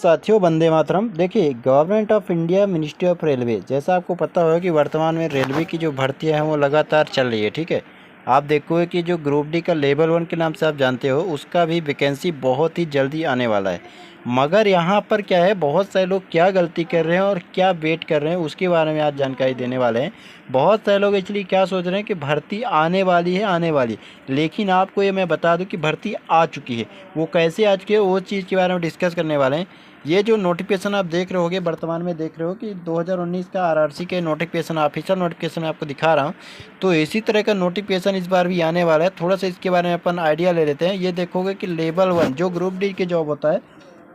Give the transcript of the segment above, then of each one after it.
साथियों, वंदे मातरम। देखिए, government of India, ministry of railway, जैसा आपको पता होगा कि वर्तमान में रेलवे की जो भर्तियां हैं वो लगातार चल रही है। ठीक है, आप देखोगे कि जो ग्रुप डी का लेवल 1 के नाम से आप जानते हो, उसका भी वैकेंसी बहुत ही जल्दी आने वाला है। मगर यहाँ पर क्या है, बहुत सारे लोग क्या गलती कर रहे हैं और क्या वेट कर रहे हैं, उसके बारे में आज जानकारी देने वाले हैं। बहुत सारे लोग एक्चुअली क्या सोच रहे हैं कि भर्ती आने वाली है, आने वाली, लेकिन आपको ये मैं बता दूं कि भर्ती आ चुकी है। वो कैसे आ चुकी है, वो चीज़ के बारे में डिस्कस करने वाले हैं। ये जो नोटिफिकेशन आप देख रहे होगे, वर्तमान में देख रहे हो कि 2019 का आरआरसी के नोटिफिकेशन, ऑफिशियल नोटिफिकेशन आपको दिखा रहा हूँ। तो इसी तरह का नोटिफिकेशन इस बार भी आने वाला है। थोड़ा सा इसके बारे में अपन आइडिया ले लेते हैं। ये देखोगे कि लेवल 1 जो ग्रुप डी के जॉब होता है,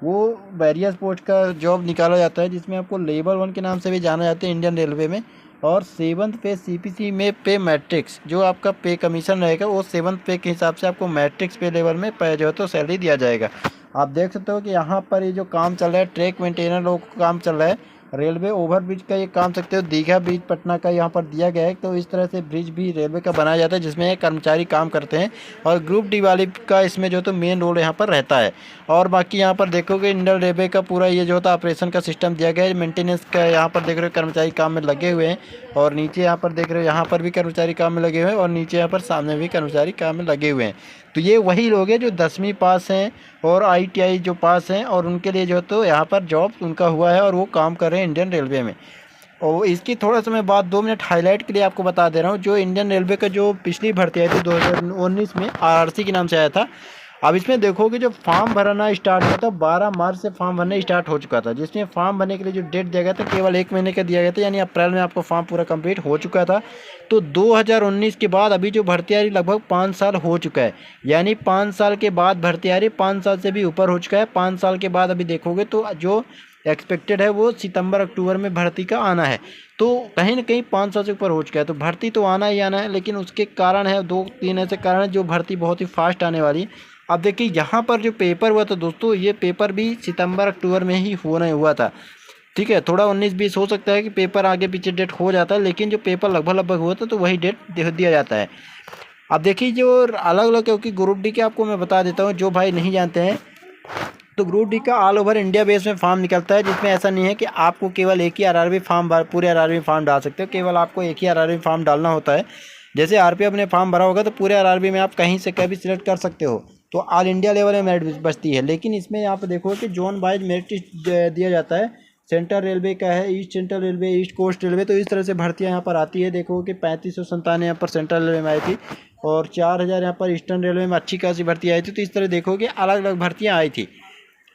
वो वेरियस पोस्ट का जॉब निकाला जाता है, जिसमें आपको लेवल 1 के नाम से भी जाना जाता है इंडियन रेलवे में। और 7th पे सीपीसी में पे मैट्रिक्स, जो आपका पे कमीशन रहेगा, वो 7th पे के हिसाब से आपको मैट्रिक्स पे लेवल में पे जो है तो सैलरी दिया जाएगा। आप देख सकते हो कि यहाँ पर ये जो काम चल रहा है, ट्रैक मेंटेनर लोगों का काम चल रहा है। रेलवे ओवरब्रिज का ये काम सकते हो, दीघा ब्रिज पटना का यहाँ पर दिया गया है। तो इस तरह से ब्रिज भी रेलवे का बनाया जाता है, जिसमें कर्मचारी काम करते हैं। और ग्रुप डी वाले का इसमें जो तो मेन रोल यहाँ पर रहता है। और बाकी यहाँ पर देखोगे इंडियन रेलवे का पूरा ये जो होता है ऑपरेशन का सिस्टम दिया गया है, मेंटेनेंस का। यहाँ पर देख रहे हो कर्मचारी काम में लगे हुए हैं। और नीचे यहाँ पर देख रहे हो, यहाँ पर भी कर्मचारी काम में लगे हुए हैं, और नीचे यहाँ पर सामने भी कर्मचारी काम में लगे हुए हैं। तो ये वही लोग हैं जो 10वीं पास हैं और ITI जो पास हैं, और उनके लिए जो तो यहाँ पर जॉब उनका हुआ है और वो काम कर रहे हैं इंडियन रेलवे में। और इसकी थोड़ा सा मैं बात 2 मिनट हाईलाइट के लिए आपको बता दे रहा हूँ। जो इंडियन रेलवे का जो पिछली भर्ती आई थी 2019 में, आरआरसी के नाम से आया था। अब इसमें देखोगे जो फॉर्म भरना स्टार्ट हुआ था, 12 मार्च से फॉर्म भरना स्टार्ट हो चुका था। जिसमें फॉर्म भरने के लिए जो डेट दिया गया था, केवल 1 महीने का दिया गया था, यानी अप्रैल में आपको फॉर्म पूरा कंप्लीट हो चुका था। तो 2019 के बाद अभी जो भर्ती आ रही, लगभग 5 साल हो चुका है। यानी 5 साल के बाद भर्ती आ रही, 5 साल से भी ऊपर हो चुका है। 5 साल के बाद अभी देखोगे तो जो एक्सपेक्टेड है वो सितंबर अक्टूबर में भर्ती का आना है। तो कहीं ना कहीं 5 साल से ऊपर हो चुका है। तो भर्ती तो आना ही आना है, लेकिन उसके कारण है 2-3 ऐसे कारण है जो भर्ती बहुत ही फास्ट आने वाली है। अब देखिए, यहाँ पर जो पेपर हुआ था दोस्तों, ये पेपर भी सितंबर अक्टूबर में ही होना हुआ था। ठीक है, थोड़ा 19-20 हो सकता है कि पेपर आगे पीछे डेट हो जाता है, लेकिन जो पेपर लगभग हुआ था तो वही डेट दिया जाता है। अब देखिए, जो अलग अलग, क्योंकि ग्रुप डी के आपको मैं बता देता हूँ, जो भाई नहीं जानते हैं, तो ग्रुप डी का ऑल ओवर इंडिया बेस में फॉर्म निकलता है। जिसमें ऐसा नहीं है कि आपको केवल एक ही आरआरबी फॉर्म, पूरे आरआरबी फॉर्म डाल सकते हो। केवल आपको एक ही आरआरबी फॉर्म डालना होता है। जैसे आरपीएफ ने फॉर्म भरा होगा, तो पूरे आरआरबी में आप कहीं से कभी सिलेक्ट कर सकते हो। तो ऑल इंडिया लेवल में मेरिट बचती है। लेकिन इसमें यहाँ पर देखो कि जोन वाइज मेरिट दिया जाता है। सेंट्रल रेलवे का है, east central railway, east coast railway, तो इस तरह से भर्तियाँ यहाँ पर आती है। देखो कि 3597 यहाँ पर सेंट्रल रेलवे में आई थी, और 4000 यहाँ पर ईस्टर्न रेलवे में अच्छी खासी भर्ती आई थी। तो इस तरह देखो कि अलग अलग भर्तियाँ आई थी।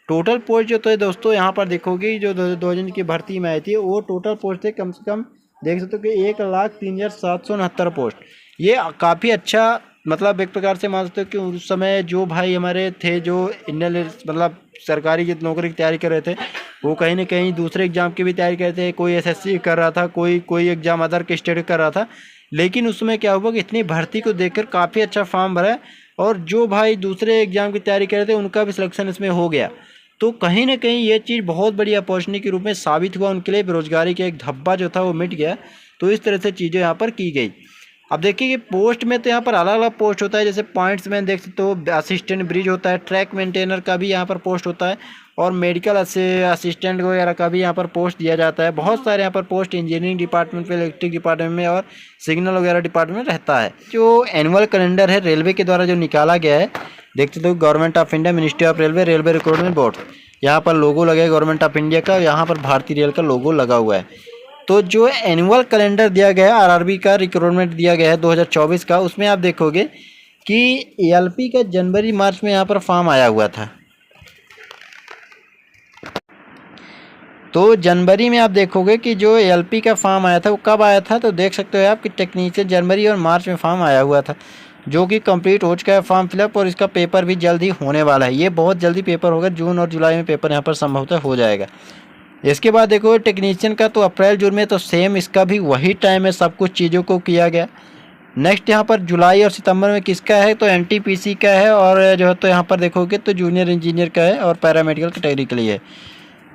टोटल पोस्ट जो थे दोस्तों, यहाँ पर देखोगे जो 2000 की भर्ती में आई थी, वो टोटल पोस्ट थे कम से कम, देख सकते हो कि 1,03,769 पोस्ट। ये काफ़ी अच्छा, मतलब एक प्रकार से मान सकते हो कि उस समय जो भाई हमारे थे, जो इंडियन मतलब सरकारी की नौकरी की तैयारी कर रहे थे, वो कहीं ना कहीं दूसरे एग्जाम की भी तैयारी कर रहे थे। कोई SSC कर रहा था, कोई एग्जाम अदर के स्टेट कर रहा था। लेकिन उसमें क्या हुआ कि इतनी भर्ती को देखकर काफ़ी अच्छा फॉर्म भरा, और जो भाई दूसरे एग्जाम की तैयारी कर रहे थे उनका भी सिलेक्शन इसमें हो गया। तो कहीं ना कहीं ये चीज़ बहुत बड़ी अपॉर्चुनिटी के रूप में साबित हुआ उनके लिए। बेरोजगारी का एक धब्बा जो था वो मिट गया। तो इस तरह से चीज़ें यहाँ पर की गई। अब देखिए कि पोस्ट में तो यहाँ पर अलग अलग पोस्ट होता है। जैसे पॉइंट्स में देख सकते हो, असिस्टेंट ब्रिज होता है, ट्रैक मेंटेनर का भी यहाँ पर पोस्ट होता है, और मेडिकल असिस्टेंट वगैरह का भी यहाँ पर पोस्ट दिया जाता है। बहुत सारे यहाँ पर पोस्ट इंजीनियरिंग डिपार्टमेंट में, इलेक्ट्रिक डिपार्टमेंट में, और सिग्नल वगैरह डिपार्टमेंट में रहता है। जो एनुअल कैलेंडर है रेलवे के द्वारा जो निकाला गया है, देखते तो government of India, ministry of railway, railway recruitment board, यहाँ पर लोगो लगा है गवर्नमेंट ऑफ इंडिया का, यहाँ पर भारतीय रेल का लोगो लगा हुआ है। तो जो एनुअल कैलेंडर दिया गया है, आरआरबी का रिक्रूटमेंट दिया गया है 2024 का, उसमें आप देखोगे कि एएलपी का जनवरी मार्च में यहाँ पर फॉर्म आया हुआ था। तो जनवरी में आप देखोगे कि जो एएलपी का फॉर्म आया था, वो कब आया था, तो देख सकते हो आप कि टेक्नीशियन जनवरी और मार्च में फॉर्म आया हुआ था, जो कि कंप्लीट हो चुका है फॉर्म फिलअप। और इसका पेपर भी जल्दी होने वाला है। ये बहुत जल्दी पेपर होगा, जून और जुलाई में पेपर यहाँ पर संभवतः हो जाएगा। इसके बाद देखो टेक्नीशियन का तो अप्रैल जून में, तो सेम इसका भी वही टाइम है, सब कुछ चीज़ों को किया गया। नेक्स्ट यहाँ पर जुलाई और सितंबर में किसका है, तो NTPC का है, और जो है तो यहाँ पर देखोगे तो जूनियर इंजीनियर का है, और पैरामेडिकल कैटेगरी के लिए है।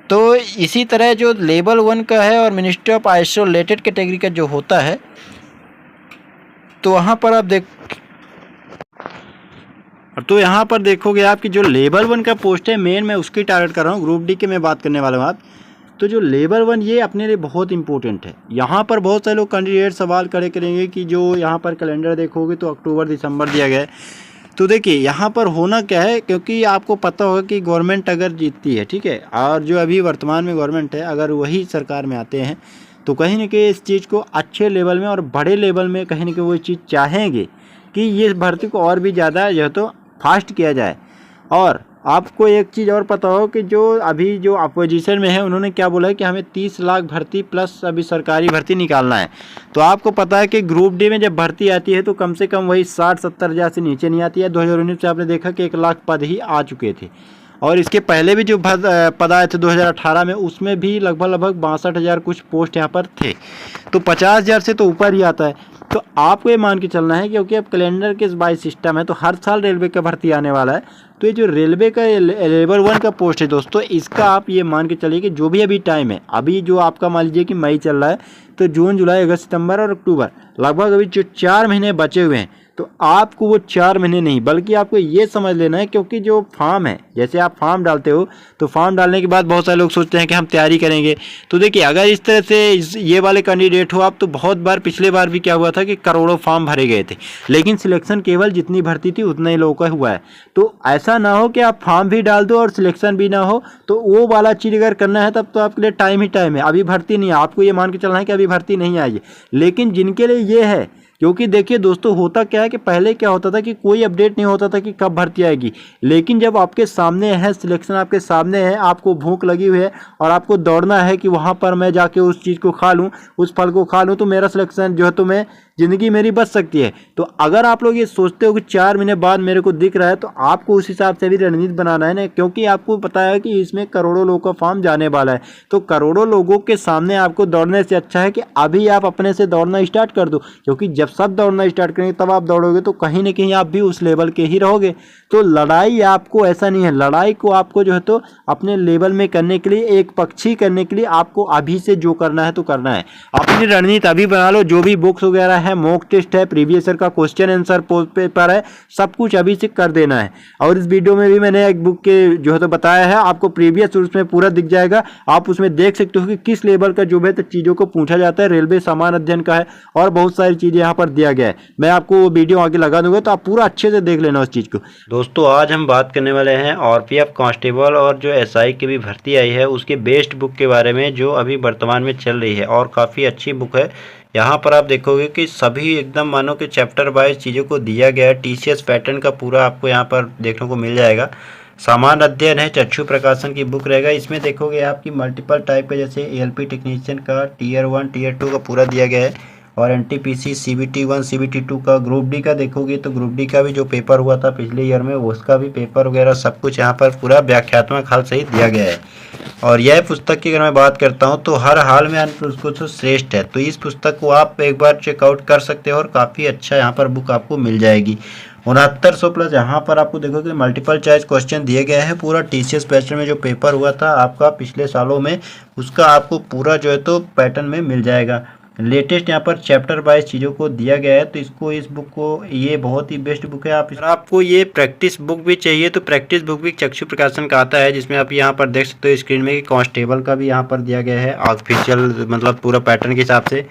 तो इसी तरह जो लेवल 1 का है और मिनिस्ट्री ऑफ आइसोलेटेड कैटेगरी का जो होता है, तो वहाँ पर आप तो यहाँ पर देखोगे आपकी जो लेवल 1 का पोस्ट है, मेन मैं उसकी टारगेट कर रहा हूँ। ग्रुप डी के मैं बात करने वाला हूँ आप। तो जो लेवल 1 ये अपने लिए बहुत इंपॉर्टेंट है। यहाँ पर बहुत सारे लोग कैंडिडेट सवाल खड़े करेंगे कि जो यहाँ पर कैलेंडर देखोगे तो अक्टूबर दिसंबर दिया गया है। तो देखिए यहाँ पर होना क्या है, क्योंकि आपको पता होगा कि गवर्नमेंट अगर जीतती है, ठीक है, और जो अभी वर्तमान में गवर्नमेंट है, अगर वही सरकार में आते हैं तो कहीं ना कहीं इस चीज़ को अच्छे लेवल में और बड़े लेवल में कहीं ना कहीं वो चीज़ चाहेंगे कि ये भर्ती को और भी ज़्यादा जो है तो फास्ट किया जाए। और आपको एक चीज़ और पता हो कि जो अभी जो अपोजिशन में है उन्होंने क्या बोला है कि हमें 30 लाख भर्ती प्लस अभी सरकारी भर्ती निकालना है। तो आपको पता है कि ग्रुप डी में जब भर्ती आती है तो कम से कम वही 60-70 हज़ार से नीचे नहीं आती है। 2019 से आपने देखा कि 1 लाख पद ही आ चुके थे, और इसके पहले भी जो पद आए थे 2018 में, उसमें भी लगभग 62 हज़ार कुछ पोस्ट यहाँ पर थे। तो 50 हज़ार से तो ऊपर ही आता है। तो आपको ये मान के चलना है, क्योंकि अब कैलेंडर के बाई सिस्टम है तो हर साल रेलवे का भर्ती आने वाला है। तो ये जो रेलवे का लेवल 1 का पोस्ट है दोस्तों, इसका आप ये मान के चलिए कि जो भी अभी टाइम है, अभी जो आपका मान लीजिए कि मई चल रहा है, तो जून, जुलाई, अगस्त, सितंबर और अक्टूबर, लगभग अभी जो 4 महीने बचे हुए हैं, तो आपको वो 4 महीने नहीं बल्कि आपको ये समझ लेना है, क्योंकि जो फॉर्म है, जैसे आप फॉर्म डालते हो तो फॉर्म डालने के बाद बहुत सारे लोग सोचते हैं कि हम तैयारी करेंगे। तो देखिए अगर इस तरह से ये वाले कैंडिडेट हो आप, तो बहुत बार पिछले बार भी क्या हुआ था कि करोड़ों फॉर्म भरे गए थे, लेकिन सिलेक्शन केवल जितनी भर्ती थी उतना ही लोगों का हुआ है। तो ऐसा ना हो कि आप फॉर्म भी डाल दो और सिलेक्शन भी ना हो, तो वो वाला चीज़ अगर करना है तब तो आपके लिए टाइम ही टाइम है। अभी भर्ती नहीं है, आपको ये मान के चलना है कि अभी भर्ती नहीं आई है, लेकिन जिनके लिए ये है, क्योंकि देखिए दोस्तों होता क्या है कि पहले क्या होता था कि कोई अपडेट नहीं होता था कि कब भर्ती आएगी, लेकिन जब आपके सामने है, सिलेक्शन आपके सामने है, आपको भूख लगी हुई है और आपको दौड़ना है कि वहाँ पर मैं जाके उस चीज़ को खा लूँ, उस फल को खा लूँ, तो मेरा सिलेक्शन जो है तो मैं ज़िंदगी मेरी बच सकती है। तो अगर आप लोग ये सोचते हो कि 4 महीने बाद मेरे को दिख रहा है, तो आपको उस हिसाब से भी रणनीति बनाना है ना, क्योंकि आपको पता है कि इसमें करोड़ों लोगों का फॉर्म जाने वाला है। तो करोड़ों लोगों के सामने आपको दौड़ने से अच्छा है कि अभी आप अपने से दौड़ना स्टार्ट कर दो, क्योंकि जब सब दौड़ना स्टार्ट करेंगे तब आप दौड़ोगे तो कहीं ना कहीं आप भी उस लेवल के ही रहोगे। तो लड़ाई आपको ऐसा नहीं है, लड़ाई को आपको जो है तो अपने लेवल में करने के लिए, एक पक्षी करने के लिए आपको अभी से जो करना है तो करना है। अपनी रणनीति अभी बना लो। जो भी बुक्स वगैरह है, मॉक टेस्ट है, प्रीवियस ईयर का क्वेश्चन आंसर पेपर है, सब कुछ अभी से कर देना है। और इस वीडियो में भी मैंने एक बुक के जो है तो बताया है, आपको प्रीवियस उसमें पूरा दिख जाएगा। आप उसमें देख सकते हो कि किस लेवल का जो है तो चीज़ों को पूछा जाता है। रेलवे सामान्य अध्ययन का है और बहुत सारी चीज़ें यहाँ पर दिया गया है। मैं आपको वो वीडियो आगे लगा दूंगा, तो आप पूरा अच्छे से देख लेना उस चीज़ को। दोस्तों आज हम बात करने वाले हैं आरपीएफ कांस्टेबल और जो एसआई की भी भर्ती आई है उसके बेस्ट बुक के बारे में, जो अभी वर्तमान में चल रही है और काफ़ी अच्छी बुक है। यहाँ पर आप देखोगे कि सभी एकदम मानो कि चैप्टर वाइज चीज़ों को दिया गया है। टीसीएस पैटर्न का पूरा आपको यहाँ पर देखने को मिल जाएगा। सामान्य अध्ययन है, चक्षु प्रकाशन की बुक रहेगा। इसमें देखोगे आपकी मल्टीपल टाइप का, जैसे एएलपी टेक्नीशियन का टीयर 1 टीयर 2 का पूरा दिया गया है, और एनटीपीसी सीबीटी 1 सीबीटी 2 का। ग्रुप डी का देखोगे तो ग्रुप डी का भी जो पेपर हुआ था पिछले ईयर में, उसका भी पेपर वगैरह सब कुछ यहाँ पर पूरा व्याख्यात्मक हल सहित दिया गया है। और यह पुस्तक की अगर मैं बात करता हूँ तो हर हाल में उसको तो श्रेष्ठ है। तो इस पुस्तक को आप एक बार चेकआउट कर सकते हो और काफ़ी अच्छा यहाँ पर बुक आपको मिल जाएगी। 6900 प्लस यहाँ पर आपको देखोगे मल्टीपल चॉइस क्वेश्चन दिए गए हैं। पूरा टीसीएस पैटर्न में जो पेपर हुआ था आपका पिछले सालों में, उसका आपको पूरा जो है तो पैटर्न में मिल जाएगा। लेटेस्ट यहाँ पर चैप्टर वाइज चीज़ों को दिया गया है। तो इसको, इस बुक को, ये बहुत ही बेस्ट बुक है। आपको ये प्रैक्टिस बुक भी चाहिए तो प्रैक्टिस बुक भी चक्षु प्रकाशन का आता है, जिसमें आप यहाँ पर देख सकते हो स्क्रीन में कि कांस्टेबल का भी यहाँ पर दिया गया है ऑफिशियल, मतलब पूरा पैटर्न के हिसाब से।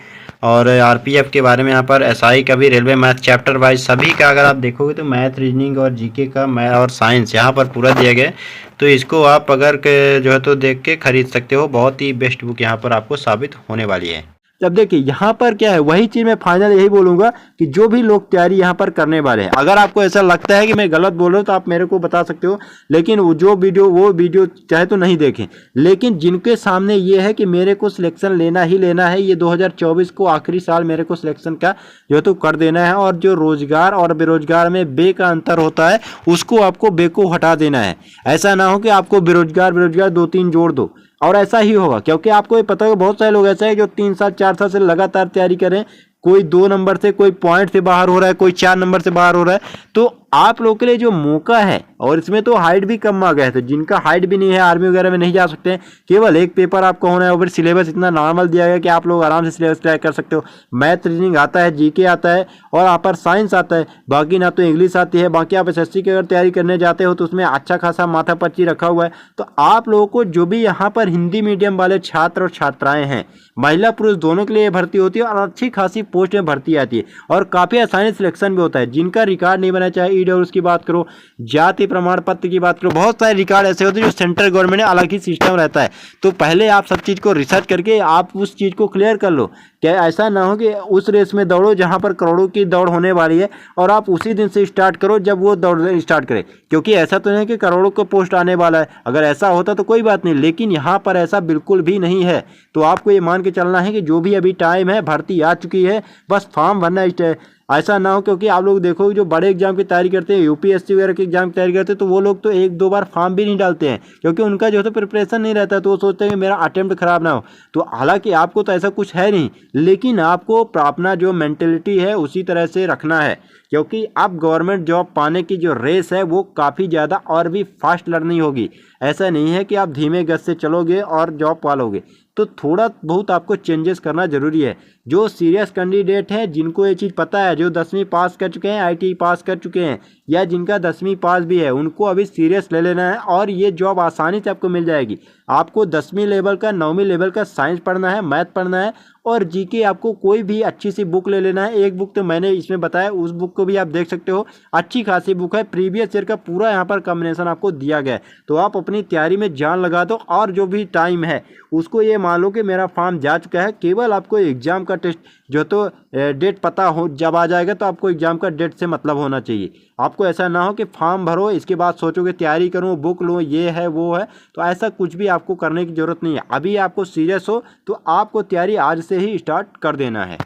और आरपीएफ के बारे में यहाँ पर, एसआई का भी, रेलवे मैथ चैप्टर वाइज सभी का अगर आप देखोगे तो मैथ, रीजनिंग और जीके का, मैथ और साइंस यहाँ पर पूरा दिया गया है। तो इसको आप अगर जो है तो देख के खरीद सकते हो। बहुत ही बेस्ट बुक यहाँ पर आपको साबित होने वाली है। जब देखिए यहाँ पर क्या है, वही चीज़ मैं फाइनल यही बोलूँगा कि जो भी लोग तैयारी यहाँ पर करने वाले हैं, अगर आपको ऐसा लगता है कि मैं गलत बोल रहा हूँ तो आप मेरे को बता सकते हो, लेकिन वो वीडियो चाहे तो नहीं देखें। लेकिन जिनके सामने ये है कि मेरे को सिलेक्शन लेना ही लेना है, ये 2024 को आखिरी साल मेरे को सिलेक्शन का जो है तो कर देना है, और जो रोजगार और बेरोजगार में बे का अंतर होता है उसको आपको बे को हटा देना है। ऐसा ना हो कि आपको बेरोजगार 2-3 जोड़ दो, और ऐसा ही होगा, क्योंकि आपको ये पता है बहुत सारे लोग ऐसे हैं जो 3 साल 4 साल से लगातार तैयारी करें, कोई 2 नंबर से, कोई पॉइंट से बाहर हो रहा है, कोई 4 नंबर से बाहर हो रहा है। तो आप लोग के लिए जो मौका है, और इसमें तो हाइट भी कम आ गया है, तो जिनका हाइट भी नहीं है आर्मी वगैरह में नहीं जा सकते हैं, केवल एक पेपर आपको होना है, और फिर सिलेबस इतना नॉर्मल दिया गया कि आप लोग आराम से सिलेबस क्रैक कर सकते हो। मैथ रीजनिंग आता है, जीके आता है, और यहाँ पर साइंस आता है, बाकी ना तो इंग्लिश आती है। बाकी आप एसएससी की अगर तैयारी करने जाते हो तो उसमें अच्छा खासा माथा पच्ची रखा हुआ है। तो आप लोगों को जो भी यहाँ पर हिंदी मीडियम वाले छात्र और छात्राएं हैं, महिला पुरुष दोनों के लिए भर्ती होती है, और अच्छी खासी पोस्ट में भर्ती आती है, और काफ़ी आसानी सिलेक्शन भी होता है। जिनका रिकॉर्ड नहीं बना, चाहे ईडब्ल्यूएस की बात करो, जाति प्रमाण पत्र की बात करो, बहुत सारे रिकॉर्ड ऐसे होते हैं जो सेंट्रल गवर्नमेंट में अलग ही सिस्टम रहता है। तो पहले आप सब चीज़ को रिसर्च करके आप उस चीज़ को क्लियर कर लो। क्या ऐसा ना हो कि उस रेस में दौड़ो जहां पर करोड़ों की दौड़ होने वाली है, और आप उसी दिन से स्टार्ट करो जब वो दौड़ स्टार्ट करे, क्योंकि ऐसा तो नहीं कि करोड़ों का पोस्ट आने वाला है। अगर ऐसा होता तो कोई बात नहीं, लेकिन यहाँ पर ऐसा बिल्कुल भी नहीं है। तो आपको ये मान के चलना है कि जो भी अभी टाइम है, भर्ती आ चुकी है, बस फॉर्म भरना ऐसा ना हो। क्योंकि आप लोग देखो जो बड़े एग्जाम की तैयारी करते हैं, यूपीएससी वगैरह की एग्जाम की तैयारी करते हैं, तो वो लोग तो एक दो बार फॉर्म भी नहीं डालते हैं, क्योंकि उनका जो है तो प्रिपरेशन नहीं रहता, तो वो सोचते हैं कि मेरा अटेम्प्ट खराब ना हो। तो हालांकि आपको तो ऐसा कुछ है नहीं, लेकिन आपको अपना जो मेंटेलिटी है उसी तरह से रखना है, क्योंकि अब गवर्नमेंट जॉब पाने की जो रेस है वो काफ़ी ज़्यादा और भी फास्ट लर्निंग होगी। ऐसा नहीं है कि आप धीमे गज से चलोगे और जॉब पालोगे। तो थोड़ा बहुत आपको चेंजेस करना जरूरी है। जो सीरियस कैंडिडेट हैं, जिनको ये चीज़ पता है, जो 10वीं पास कर चुके हैं, आईटीआई पास कर चुके हैं, या जिनका 10वीं पास भी है, उनको अभी सीरियस ले लेना है, और ये जॉब आसानी से आपको मिल जाएगी। आपको 10वीं लेवल का, 9वीं लेवल का साइंस पढ़ना है, मैथ पढ़ना है, और जीके आपको कोई भी अच्छी सी बुक ले लेना है। एक बुक तो मैंने इसमें बताया, उस बुक को भी आप देख सकते हो, अच्छी खासी बुक है, प्रीवियस ईयर का पूरा यहाँ पर कॉम्बिनेशन आपको दिया गया है। तो आप अपनी तैयारी में जान लगा दो, और जो भी टाइम है उसको ये मान लो कि मेरा फॉर्म जा चुका है। केवल आपको एग्जाम का टेस्ट जो तो डेट पता हो, जब आ जाएगा तो आपको एग्जाम का डेट से मतलब होना चाहिए। आपको ऐसा ना हो कि फॉर्म भरो, इसके बाद सोचो कि तैयारी करूँ, बुक लूँ, ये है वो है। तो ऐसा कुछ भी आपको करने की ज़रूरत नहीं है। अभी आपको सीरियस हो तो आपको तैयारी आज से ही स्टार्ट कर देना है।